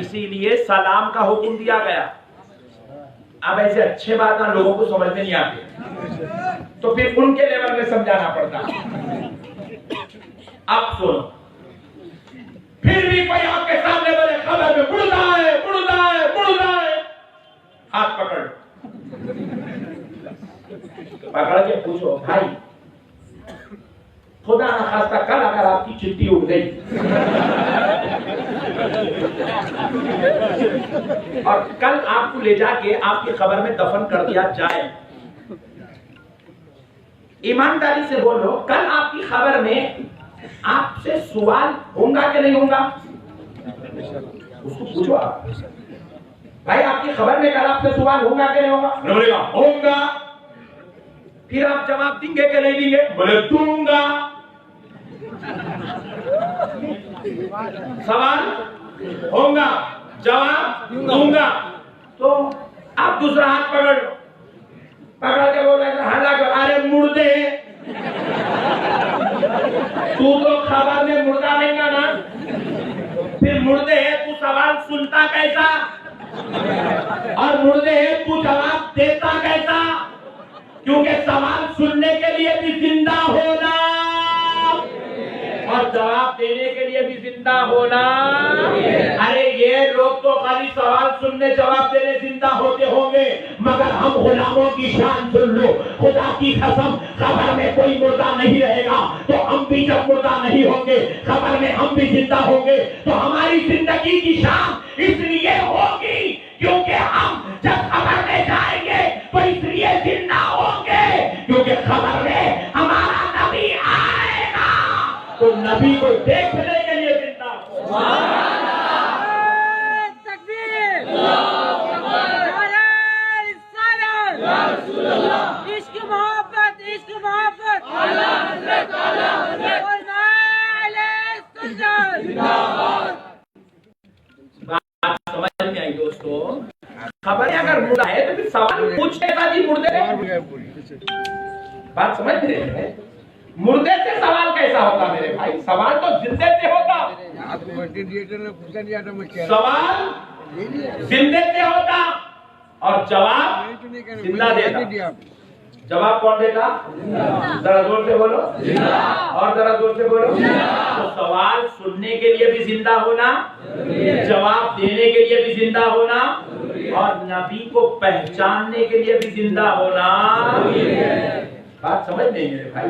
इसीलिए सलाम का हुक्म दिया गया। अब ऐसे अच्छे बात ना लोगों को समझ में नहीं आती, तो फिर उनके लेवल में समझाना पड़ता। अब सुनो, फिर भी कोई आपके सामने बोले खबर में मुर्दा है, मुर्दा है, मुर्दा है, हाथ पकड़ पकड़ के पूछो, भाई खुदा ना खास्ता कल अगर आपकी चिट्ठी उड़ गई और कल आपको ले जाके आपकी खबर में दफन कर दिया जाए, ईमानदारी से बोलो, कल आपकी खबर में आपसे सवाल होगा कि नहीं होगा? उसको पूछो आप, भाई आपकी खबर में कल आपसे सवाल होगा कि नहीं होगा? बोलेगा होगा। फिर आप जवाब देंगे कि नहीं देंगे? बोले दूंगा। सवाल होगा, जवाब दूंगा। तो आप दूसरा हाथ पकड़ के बोल रहे हालांकि अरे मुर्दे, तू तो खबर में मुर्दा नहीं ना, फिर मुर्दे है तू सवाल सुनता कैसा, और मुर्दे है तू जवाब देता कैसा? क्योंकि सवाल सुनने के लिए भी जिंदा होना और जवाब देने के लिए भी जिंदा होना। अरे ये लोग तो खाली सवाल सुनने जवाब देने जिंदा होते होंगे, मगर हम गुलामों की शान सुन लो, खुदा की कसम, खबर में कोई मुर्दा नहीं रहेगा तो हम भी जब मुर्दा नहीं होंगे खबर में हम भी जिंदा होंगे, तो हमारी जिंदगी की शान इसलिए होगी क्योंकि हम जब खबर में जाएंगे तो इसलिए जिंदा होंगे क्योंकि खबर में हमारा नबी आएगा, तो नबी को देखने के लिए जिंदा हो। इश्क मोहब्बत, इश्क मोहब्बत, बात समझ में आई दोस्तों? खबर अगर मुर्दा है तो फिर सवाल पूछने का भी मुर्दे, बात समझ रहे हैं? मुर्दे से सवाल कैसा होता मेरे भाई? सवाल तो जिंदे से होता, सवाल जिंदे से होता और जवाब जिंदा देता। जवाब कौन देता? जरा जोर से बोलो, और जरा जोर से बोलो। तो सवाल सुनने के लिए भी जिंदा होना, जवाब देने के लिए भी जिंदा होना, और नबी को पहचानने के लिए भी जिंदा होना। बात समझ नहीं मेरे भाई?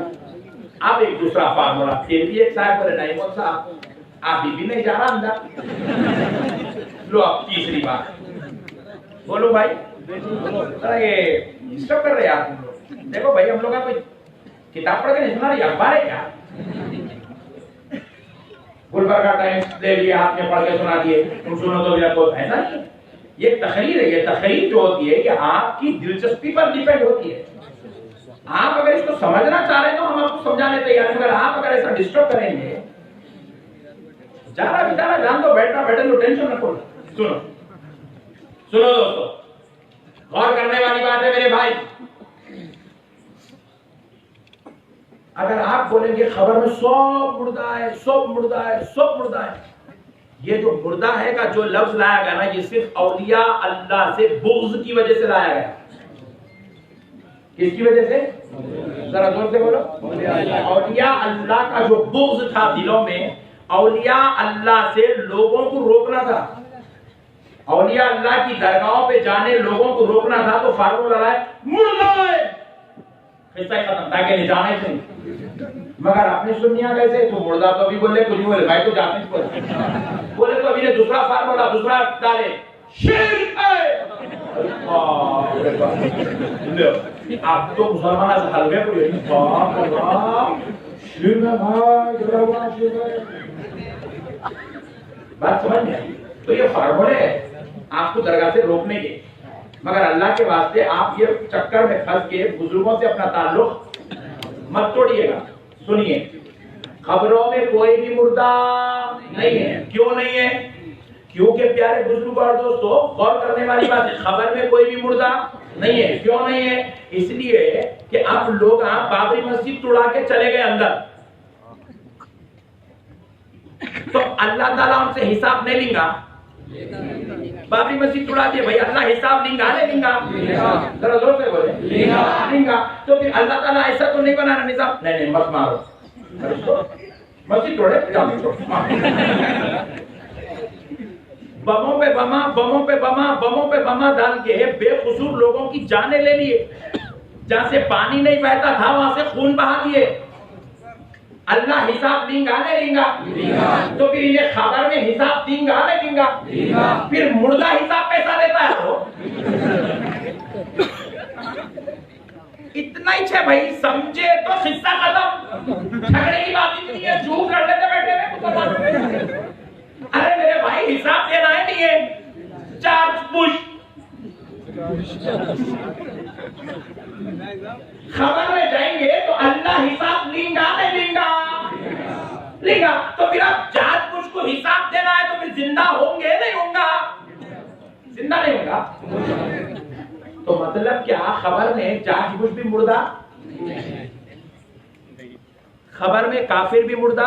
अब एक दूसरा फार्मूला, फिर भी एक साहब बोले नहीं बोल साहब अभी भी नहीं जा रहा अंदर। लो अब तीसरी बात बोलो भाई, ये डिस्टर्ब कर रहे हैं आप लोग। देखो भाई, हम लोग का कोई किताब पढ़ के नहीं सुना रही, अखबार है क्या? गुलबर्गा टाइम्स दे दिए, आपने पढ़ के सुना दिए, तुम सुनो तो मेरा बहुत ऐसा नहीं। ये तकरीर है, ये तकरीर जो होती है ये आपकी दिलचस्पी पर डिपेंड होती है। आप अगर इसको समझना चाह रहे हैं तो हम आपको समझाने तैयार हैं, मगर आप अगर ऐसा डिस्टर्ब करेंगे, जाना बिताना जान दो, बैठना बैठे लो, टेंशन रखो। सुनो सुनो दोस्तों, गौर करने वाली बात है मेरे भाई। अगर आप बोलेंगे खबर में सब मुर्दा है, सब मुर्दा है, सब मुर्दा है, ये जो मुर्दा है का जो लफ्ज लाया गया ना, ये सिर्फ औलिया अल्लाह से बुग़्ज़ की वजह से लाया गया। किसकी वजह से? जरा जोर से बोलो। औलिया अल्लाह का जो बुग़्ज़ था दिलों में, औलिया अल्लाह से लोगों को रोकना था, औलिया अल्लाह की दरगाहों पे जाने लोगों को रोकना था, तो फार्मूला है मुर्दा है, खिस्सा खत्म, ताकि नहीं जाना ही नहीं। मगर आपने सुनिया कैसे? तो मुर्दा तो अभी बोले, कुछ नहीं बोले भाई, तो जाते बोले तो अभी ने दूसरा फार्मूला दूसरा डाले, शिर्क है। आप तो मुसलमान से हलवे को यही बात समझ में आई? तो ये फार्मूले है आपको दरगाह से रोकने के, मगर अल्लाह के वास्ते आप ये चक्कर में फंस के बुजुर्गों से अपना ताल्लुक मत तोड़िएगा। सुनिए, खबरों में कोई भी मुर्दा नहीं है। क्यों नहीं है? क्योंकि प्यारे बुजुर्ग और दोस्तों, गौर करने वाली बात है, खबर में कोई भी मुर्दा नहीं है। क्यों नहीं है? इसलिए कि अब लोग बाबरी मस्जिद तोड़ा के चले गए अंदर, तो अल्लाह ताला उनसे हिसाब नहीं लेगा। बाबरी मस्जिद उड़ा दिए भाई, अल्लाह हिसाब लेंगा लेंगा, जरा जोर से बोले लेंगा। तो फिर अल्लाह ताला ऐसा तो नहीं बनाना निजाम, नहीं मत मारो मस्जिद तोड़े, बमों पे बमा बमों पे बमा बमों पे बमा डाल के बेकसूर लोगों की जाने ले लिए। जहां से पानी नहीं बहता था वहां से खून बहा दिए। अल्लाह हिसाब देंगा नहीं देंगा, तो फिर इन्हें खबर में हिसाब देंगा नहीं देंगा, फिर मुर्दा हिसाब कैसा देता है वो? इतना ही है भाई, समझे तो हिस्सा खत्म। झगड़े की बात इतनी है, जू कर लेते बैठे। अरे मेरे भाई हिसाब देना है नहीं है, चार्ज पुश। खबर में जाएंगे तो अल्लाह हिसाब लेंगा नहीं लेंगा, तो फिर आप जांच पुश को हिसाब देना है तो फिर जिंदा होंगे नहीं होगा, जिंदा नहीं होगा। तो मतलब क्या, खबर में जांच पुश भी मुर्दा, खबर में काफिर भी मुर्दा,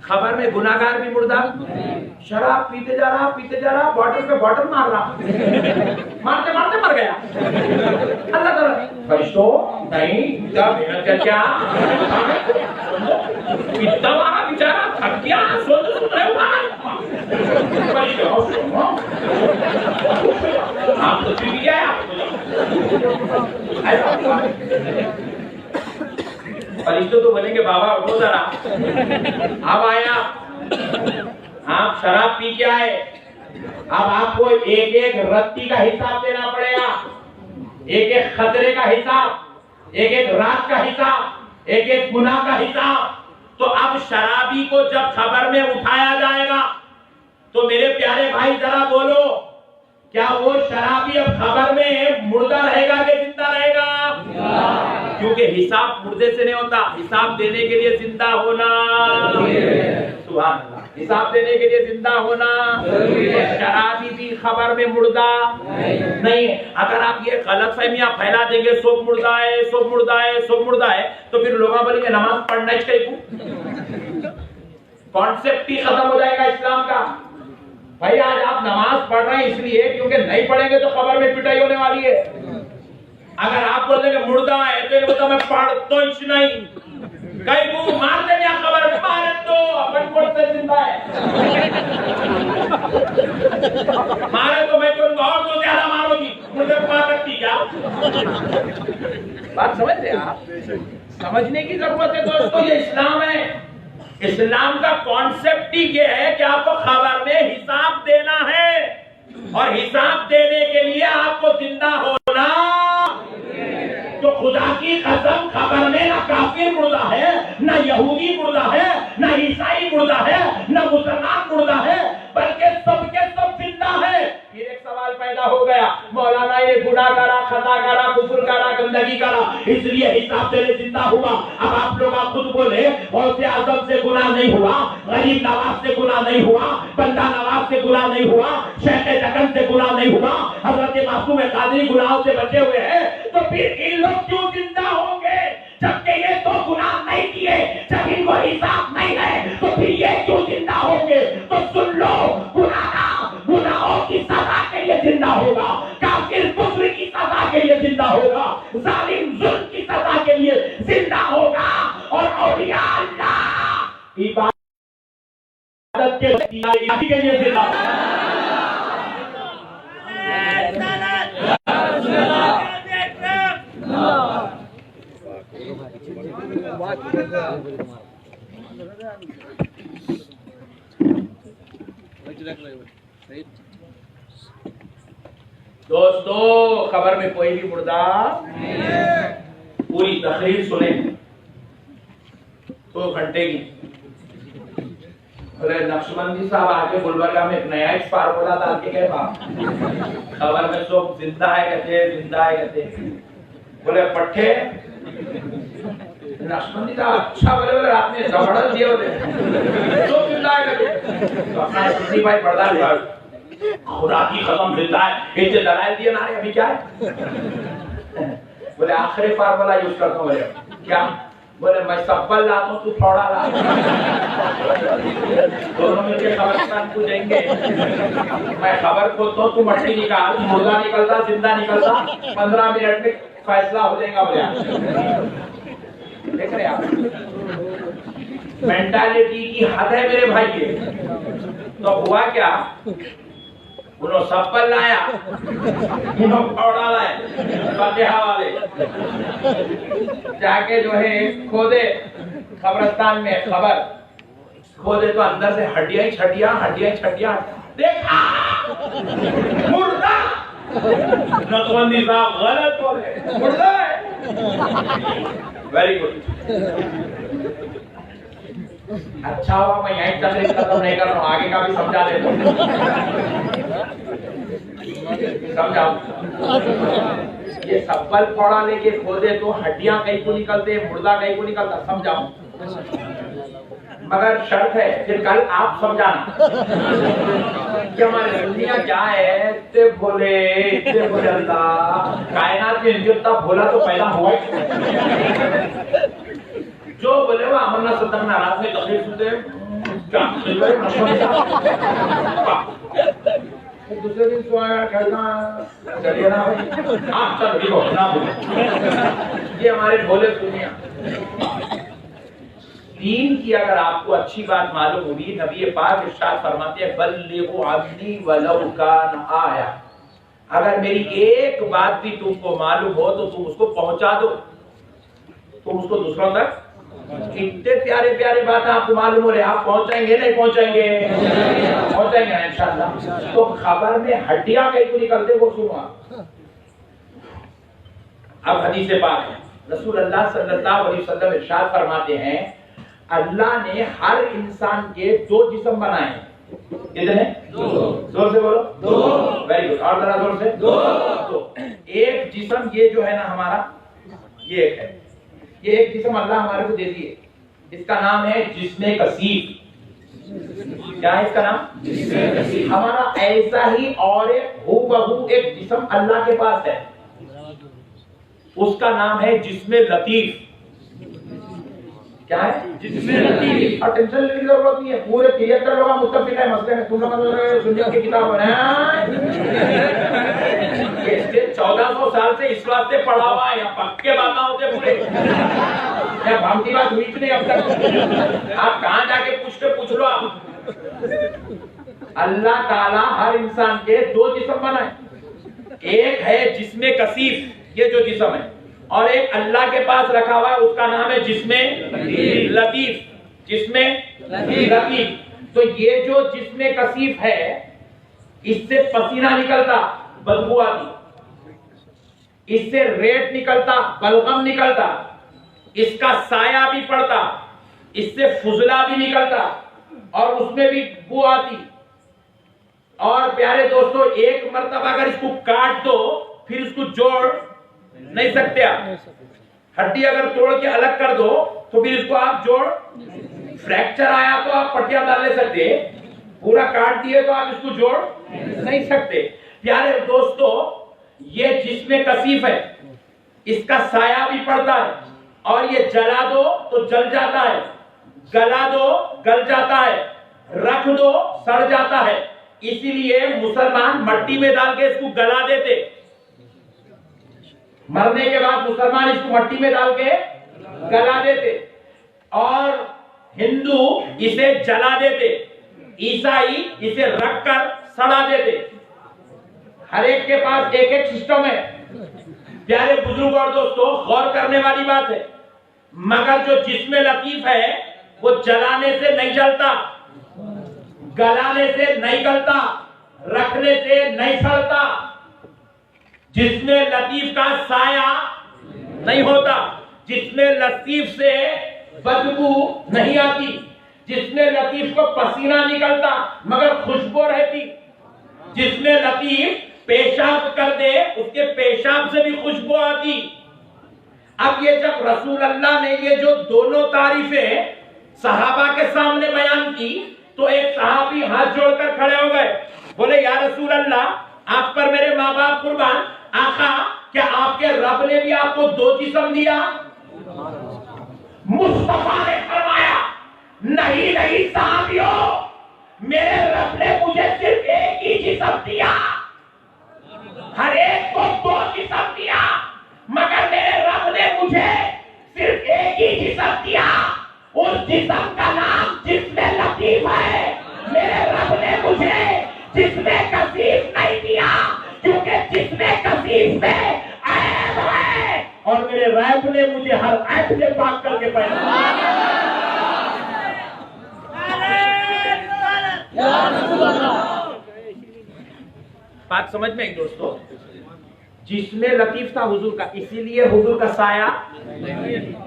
खबर में गुनाहगार भी मुर्दा। शराब पीते जा रहा बॉटल पे बॉटल मार रहा, मारते मारते मर गया। अल्लाह ताला फरिश्तों नहीं क्या क्या इतना मारा बेचारा, थक गया, सुन रहे हो आप तो पी गया, फरिश्तों तो बोलेंगे बाबा उठो जरा, अब आया आप शराब पी के आए, अब आपको एक एक रत्ती का हिसाब देना पड़ेगा, एक एक खतरे का हिसाब, एक एक रात का हिसाब, एक एक गुनाह का हिसाब। तो अब शराबी को जब खबर में उठाया जाएगा तो मेरे प्यारे भाई जरा बोलो, क्या वो शराबी अब खबर में मुर्दा रहेगा कि जिंदा रहेगा? क्योंकि हिसाब मुर्दे से नहीं होता, हिसाब देने के लिए जिंदा होना, सुभान अल्लाह, हिसाब देने के लिए जिंदा होना। शराबी भी खबर में मुर्दा नहीं। अगर आप ये गलत फहमियां फैला देंगे, सब मुर्दा है सब मुर्दा है सब मुर्दा है, तो फिर लोग बोलेंगे नमाज पढ़ना चाहिए, कॉन्सेप्ट ही खत्म हो जाएगा इस्लाम का। भाई आज आप नमाज पढ़ रहे हैं इसलिए क्योंकि नहीं पढ़ेंगे तो खबर में पिटाई होने वाली है। अगर आप बोल देंगे मुर्दा है तो ये बताओ मैं पढ़ तो इस नहीं, कई को मार देंगे खबर में, मारे तो अपन कोर्ट से जिंदा है, मारे तो मैं तुम और तो ज्यादा मारोगी, मुझे मार सकती क्या? बात समझ रहे आप? समझने की जरूरत है दोस्तों, ये इस्लाम है। इस्लाम का कॉन्सेप्ट ही ये है कि आपको खबर में हिसाब देना है, और हिसाब देने के लिए आपको जिंदा होना। तो खुदा की कसम, खबर में ना काफिर मुर्दा है, ना यहूदी मुर्दा है, ना ईसाई मुर्दा है, ना मुसलमान मुर्दा है, बल्कि सबके सब जिंदा है। फिर एक सवाल पैदा हो गया, मौलाना ये गुनाह करा, खता करा, कुफर करा, गंदगी करा, इसलिए हिसाब देने जिंदा हुआ। अब आप लोग खुद बोले, गौसे आजम से गुनाह नहीं हुआ, गरीब नवाज से गुनाह नहीं हुआ, बंदा नवाज से गुनाह नहीं हुआ, शेख जगन से गुनाह नहीं हुआ, हजरत मासूम कादरी गुनाहों से बचे हुए हैं, तो फिर इन लोग क्यों जिंदा होंगे? जबकि ये तो गुनाह नहीं किए, जब इनको हिसाब नहीं है तो फिर ये क्यों जिंदा होंगे? तो सुन लो, गुनाहों की सजा के लिए जिंदा होगा, काफिर कुफ्र की सजा के लिए जिंदा होगा, जालिम जुल्म की सजा के लिए जिंदा होगा, और औलिया अल्लाह इबादत के लिए जिंदा दोस्तों, खबर में कोई भी मुर्दा पूरी तकरीर सुने 2 घंटे की। बोले नक्शबंदी साहब आके गुलबर्गा में एक नया फार्मूला डाल के गए, खबर में सब जिंदा है कहते, जिंदा है कहते। बोले पट्टे नक्शबंदी साहब अच्छा बोले रात में जबरदस्त दिए बोले सब जिंदा है कहते। तो अपना सुन्नी भाई बर्दाश्त कर, खुदा की कसम जिंदा है, इतने दलाइल दिए ना अभी क्या है? बोले आखिरी फार्मूला यूज करता हूँ। बोले क्या? बोले मैं सब्बल लाता हूँ, तू थोड़ा ला। दोनों मिलकर कब्रिस्तान को जाएंगे। मैं खबर खोलता हूँ, तू मट्टी निकाल, मुर्दा निकलता जिंदा निकलता, 15 मिनट में फैसला हो जाएगा। बोले देख रहे आप, मेंटालिटी की हद है मेरे भाई के। तो हुआ क्या, उन्होंने सब्बल लाया, उन्होंने फौड़ा लाए, फतेहा वाले जाके जो है खोदे कब्रिस्तान में, खबर खोदे तो अंदर से हड्डियां ही छड्डियां, देखा मुर्दा। नकबंदी साहब गलत बोले, मुर्दा है। वेरी गुड, अच्छा हुआ मैं यहीं तक खत्म नहीं कर रहा हूँ, आगे का भी समझा देता हूँ। समझाओ, ये सब्बल फोड़ा लेके खोदे तो हड्डियां कहीं को निकलते, मुर्दा कहीं को निकलता। समझाओ, मगर शर्त है फिर कल आप समझाना कि हमारी दुनिया क्या है। इतने बोले अल्लाह, कायनात में जितना बोला तो पैदा हुआ ही। जो बोले वो अमरनाथ सत्तर नाराज में तकलीफ सुनते दूसरे दिन सोया खेलना, चलिए ना भाई, हाँ चल ठीक हो ना बोले। ये हमारे भोले दुनिया। दीन की अगर आपको अच्छी बात मालूम होगी, नबी पाक इरशाद फरमाते हैं बल्लिगु अन्नी वलौ कान आया। अगर मेरी एक बात भी तुमको मालूम हो तो तुम उसको पहुंचा दो, तुम उसको दूसरों तक। इतने प्यारे प्यारे बात आपको मालूम हो रहे, आप पहुंचाएंगे नहीं पहुंचाएंगे? पहुंचाएंगे इंशाअल्लाह। तो खबर में हड्डियां कहीं को निकलते वो सुनो। अब हदीस पाक है, रसूल अल्लाह सल्लल्लाहु अलैहि वसल्लम इरशाद फरमाते हैं अल्लाह ने हर इंसान के 2 जिस्म बनाए हैं। कितने? 2। जोर से बोलो, 2। वेरी गुड, और जरा जोर से, 2। एक जिस्म ये जो है ना हमारा, ये एक है, ये एक जिस्म अल्लाह हमारे को दे दिए, इसका नाम है जिस्मे कसीफ। क्या है इसका नाम? जिस्मे कसीफ। हमारा ऐसा ही और एक हूबहू एक जिस्म अल्लाह के पास है, उसका नाम है जिस्मे लतीफ। क्या है? जिस्मे लतीफ। और टेंशन लेने की जरूरत नहीं है, पूरे 73 लोग मुत्तफिक है मसले में। तुम लोग सुन्नियों की किताब बनाए, ये 1400 साल से इस वास्ते पढ़ा हुआ है, यहाँ पक्के बात होते पूरे, क्या भामती बात हुई नहीं अब तक? आप कहाँ जाके पूछ लो आप। अल्लाह ताला हर इंसान के 2 जिस्म बनाए, एक है जिस्मे कसीफ, ये जो जिस्म है, और एक अल्लाह के पास रखा हुआ है, उसका नाम है जिस्मे लतीफ। जिस्मे लतीफ। तो ये जो जिस्मे कसीफ है, इससे पसीना निकलता, बदबू आती, इससे रेत निकलता, बलगम निकलता, इसका साया भी पड़ता, इससे फुजला भी निकलता और उसमें भी बू आती। और प्यारे दोस्तों, एक मर्तबा अगर इसको काट दो फिर इसको जोड़ नहीं सकते आप। हड्डी अगर तोड़ के अलग कर दो तो फिर इसको आप जोड़, फ्रैक्चर आया तो आप पट्टियां डाल ले सकते, पूरा काट दिए तो आप इसको जोड़ नहीं सकते। प्यारे दोस्तों, ये जिस्मे कसीफ है, इसका साया भी पड़ता है, और ये जला दो तो जल जाता है, गला दो गल जाता है, रख दो सड़ जाता है। इसीलिए मुसलमान मट्टी में डाल के इसको गला देते, मरने के बाद मुसलमान इसको मट्टी में डाल के गला देते, और हिंदू इसे जला देते, ईसाई इसे रखकर सड़ा देते। हर एक के पास एक एक सिस्टम है। प्यारे बुजुर्ग और दोस्तों, गौर करने वाली बात है, मगर जो जिस्मे लतीफ है वो जलाने से नहीं जलता, गलाने से नहीं गलता, रखने से नहीं सड़ता। जिस्मे लतीफ का साया नहीं होता, जिस्मे लतीफ से बदबू नहीं आती, जिस्मे लतीफ को पसीना निकलता मगर खुशबू रहती, जिस्मे लतीफ पेशाब कर दे उसके पेशाब से भी खुशबू आती। अब ये जब रसूल अल्लाह ने ये जो दोनों तारीफें सहाबा के सामने बयान की तो एक सहाबी हाथ जोड़कर खड़े हो गए, बोले या रसूल अल्लाह, आप पर मेरे माँ बाप कुर्बान, आका क्या आपके रब ने भी आपको 2 जिस्म दिया? मुस्तफा ने फरमाया, नहीं नहीं साहबियों, मेरे रब ने मुझे सिर्फ एक ही जिस्म दिया, हर एक को दो जिस्म दिया, मगर मेरे रब ने मुझे सिर्फ एक ही जिस्म दिया। उस जिस्म का नाम जिस्म लतीफ है। मेरे रब ने मुझे जिस्म कसीफ नहीं दिया, क्योंकि जिस्म कसीफ में ऐब है, और मेरे रब ने मुझे हर ऐब से पाक करके पैदा। बात समझ में आई दोस्तों? जिसमें लतीफ था हुजूर का, इसीलिए हुजूर का साया,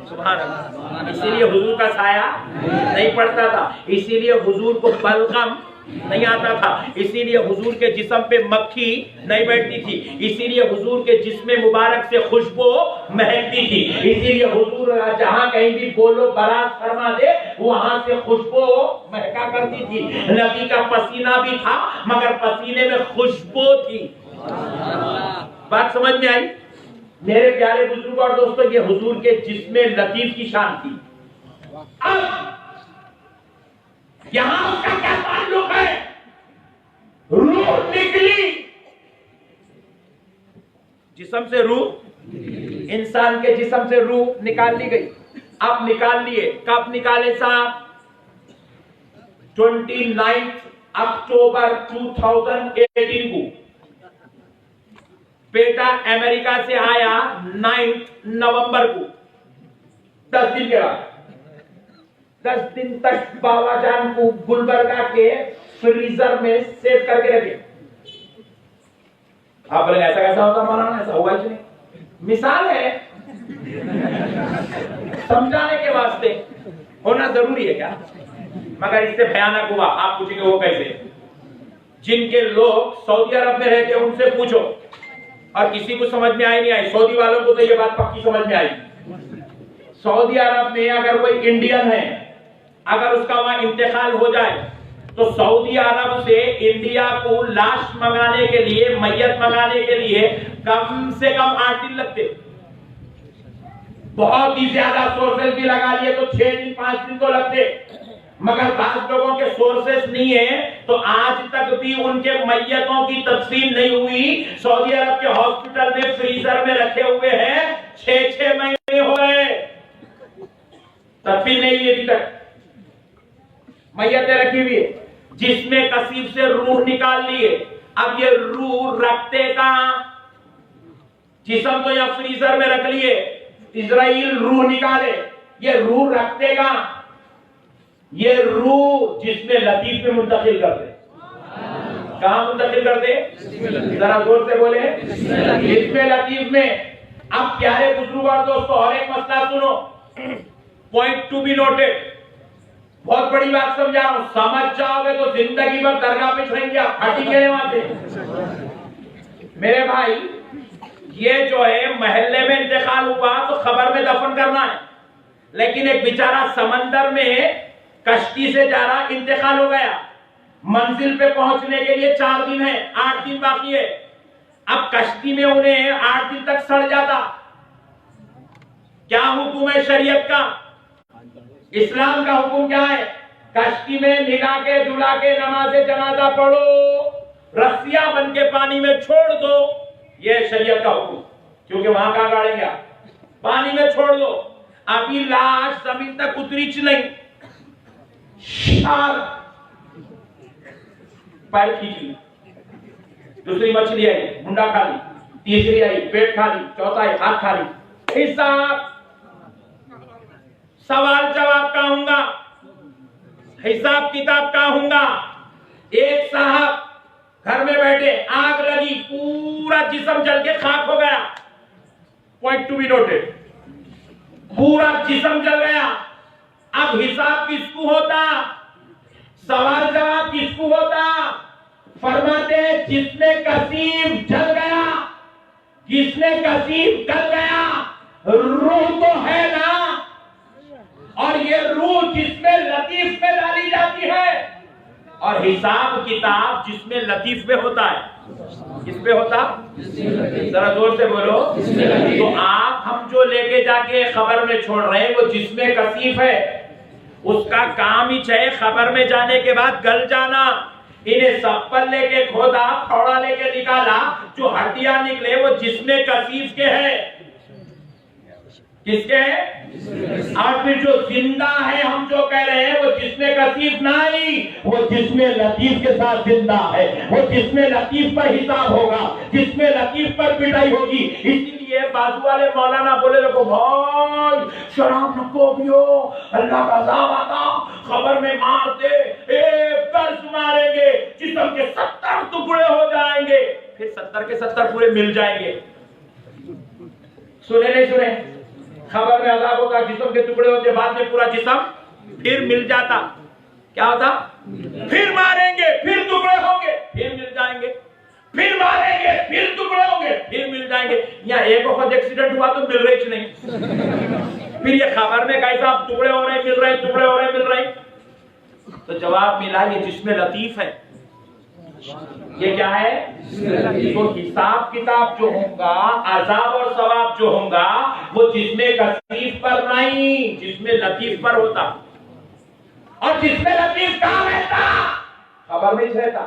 सुभान अल्लाह, इसीलिए हुजूर का साया नहीं पड़ता था, इसीलिए हुजूर को बलगम नहीं आता था, इसीलिए हुजूर के जिस्म पे मक्खी नहीं बैठती थी, इसीलिए हुजूर के जिस्म मुबारक से खुशबू महकती थी, इसीलिए हुजूर जहां कहीं भी बोलो बारात फरमा दे वहां से खुशबू महका करती थी। नबी का पसीना भी था मगर पसीने में खुशबू थी। बात समझ में आई? मेरे प्यारे बुजुर्ग और दोस्तों, ये हुजूर के जिस्म लतीफ की शान थी। अब यहां उसका क्या ताल्लुक है? रूह निकली, जिस्म से रूह, इंसान के जिस्म से रूह निकाल ली गई। अब निकाल लिए, कब निकाले साहब? 29 अक्टूबर 2018 को बेटा अमेरिका से आया 9 नवंबर को, 10 दिन के बाद। 10 दिन तक बाबा जान को गुलबर्गा के फ्रीजर में सेव करके रखे। आप बोले ऐसा कैसा होता मौलाना? ऐसा हुआ ही नहीं, मिसाल है, समझाने के वास्ते होना जरूरी है क्या? मगर इससे भयानक हुआ। आप पूछेंगे वो कैसे? जिनके लोग सऊदी अरब में रहते हैं उनसे पूछो, और किसी को समझ में आई नहीं आई। सऊदी वालों को तो ये बात पक्की समझ में आई। सऊदी अरब में अगर कोई इंडियन है, अगर उसका वहां इंतकाल हो जाए तो सऊदी अरब से इंडिया को लाश मंगाने के लिए, मैयत मंगाने के लिए कम से कम 8 दिन लगते। बहुत ही ज्यादा सोर्सेस भी लगा लिए तो 6 दिन 5 दिन तो लगते, मगर बात लोगों के सोर्सेस नहीं है तो आज तक भी उनके मैयतों की तदफीन नहीं हुई। सऊदी अरब के हॉस्पिटल में फ्रीजर में रखे हुए हैं, 6-6 महीने हो गए, तदफीन नहीं हुई अभी तक, मैयतें रखी हुई है। जिसमें कसीब से रूह निकाल लिए। अब ये रूह रखते कहां? जिस्म तो या फ्रीजर में रख लिए, इजराइल रूह निकाले, ये रूह रखते कहां? ये रूह जिसमें लतीफ में मुंतकिल कर दे। कहां मुंतकिल कर दे? जरा जोर से बोले, जिसमें लतीफ में। अब प्यारे बुजुर्ग और दोस्तों, और एक मसला सुनो, पॉइंट टू बी नोटेड। बहुत बड़ी बात समझा रहा हूं, समझ जाओगे तो जिंदगी भर दरगाह पे छड़ेंगे आप, हटी के वहां से। मेरे भाई, ये जो है महल्ले में इंतकाल हुआ तो खबर में दफन करना है, लेकिन एक बेचारा समंदर में कश्ती से जा रहा, इंतकाल हो गया, मंजिल पे पहुंचने के लिए 4 दिन है, 8 दिन बाकी है। अब कश्ती में उन्हें 8 दिन तक सड़ जाता। क्या हुक्म है शरीयत का? इस्लाम का हुक्म क्या है? कश्ती में निगा के दुला के नमाज़े जनाजा पढ़ो, रस्सियां बन के पानी में छोड़ दो, ये शरीयत का हुक्म। क्योंकि वहां कहां गाड़ेंगे? पानी में छोड़ दो। अभी लाश जमीन तक उतरी नहीं, पैर खींच ली, दूसरी मछली आई, मुंडा खा ली, तीसरी आई, पेट खा ली, चौथा आई, हाथ खा ली। हिसाब, सवाल जवाब का होगा, हिसाब किताब का होगा। एक साहब घर में बैठे, आग लगी, पूरा जिस्म जल के खाक हो गया। पॉइंट टू बी नोटेड, पूरा जिस्म जल गया। अब हिसाब किसको होता? सवाल जवाब किसको होता? फरमाते जिसने कसीब जल गया, जिसने कसीब जल गया, रूह तो है ना, और ये रूह जिसमें लतीफ में डाली जाती है, और हिसाब किताब जिसमें लतीफ में होता है। किस पे होता? जरा जोर से बोलो। तो आप हम जो लेके जाके खबर में छोड़ रहे हैं वो जिसमें कसीफ है, उसका काम ही चाहे खबर में जाने के बाद गल जाना। इन्हें सप्पल लेके खोदा, थोड़ा लेके निकाला, जो हड्डियां निकले वो जिसमें कसीफ के हैं। किसके हैं? और फिर जो जिंदा है हम जो कह रहे हैं वो जिसमें कसीफ नहीं, वो जिसमें लतीफ के साथ जिंदा है, वो जिसमें लतीफ पर हिसाब होगा, जिसमें लतीफ पर पिटाई होगी। इसीलिए बाजू वाले मौलाना बोले देखो भाई शराब नको पियो, अल्लाह का अज़ाब आता, खबर में मारते, एक कर्ज मारेंगे, जिस्म के 70 टुकड़े हो जाएंगे, फिर 70 के 70 पूरे मिल जाएंगे। सुने नहीं सुने? खबर में अज़ाब होता, जिस्म के टुकड़े होते, बाद में पूरा जिस्म फिर मिल जाता। क्या होता? फिर मारेंगे, फिर टुकड़े होंगे, फिर मिल जाएंगे, फिर मारेंगे, फिर टुकड़े होंगे, फिर मिल जाएंगे। यहाँ एक वक्त एक्सीडेंट हुआ तो मिल रही नहीं, फिर ये खबर में कैसा टुकड़े हो रहे, मिल रहे, टुकड़े हो रहे, मिल रहे। तो जवाब मिला ये जिसमें लतीफ है। ये क्या है? तो हिसाब किताब जो होगा, अज़ाब और सवाब जो होगा, वो जिसमें कसीफ पर नहीं, जिसमें लतीफ पर होता। और जिसमें लतीफ कहाँ रहता? खबर में रहता।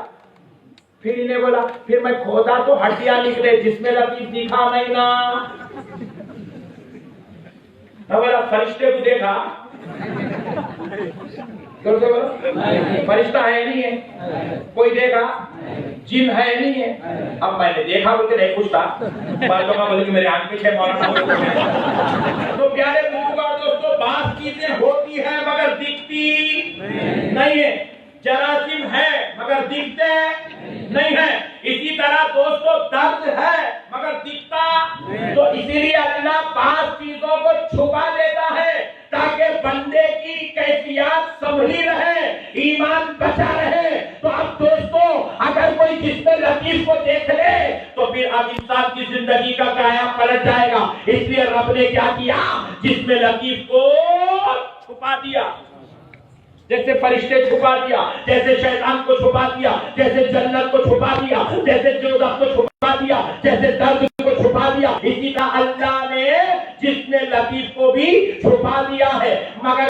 फिर इन्हें बोला, फिर मैं खोदा तो हड्डियां निकले, जिसमें लतीफ दिखा नहीं ना। बोला फरिश्ते को देखा, फरिश्ता है नहीं है, कोई देखा? जिन है नहीं है। अब मैंने देखा बोलते नहीं पूछता, बोले कि मेरे आंख पीछे मौलाना। तो प्यारे बुजुर्ग दोस्तों, बात चीजें होती है मगर दिखती नहीं है, जरासीम है मगर दिखते नहीं है। इसी तरह दोस्तों दर्द है मगर दिखता। तो इसीलिए अल्लाह 5 चीजों को छुपा देता है ताकि बंदे की कैफियत संभली रहे, ईमान बचा रहे। तो अब दोस्तों अगर कोई जिसमें लतीफ को देख ले तो फिर अब इंसान की जिंदगी का काया पलट जाएगा। इसलिए रब ने क्या किया? जिसमें लतीफ को छुपा दिया। जैसे फरिश्ते छुपा दिया, जैसे शैतान को छुपा दिया, जैसे जन्नत को छुपा दिया, जैसे दोज़ख को छुपा दिया, जैसे दर्द को छुपा दिया, इसी तरह अल्लाह ने जिसमें लतीफ को भी छुपा दिया है।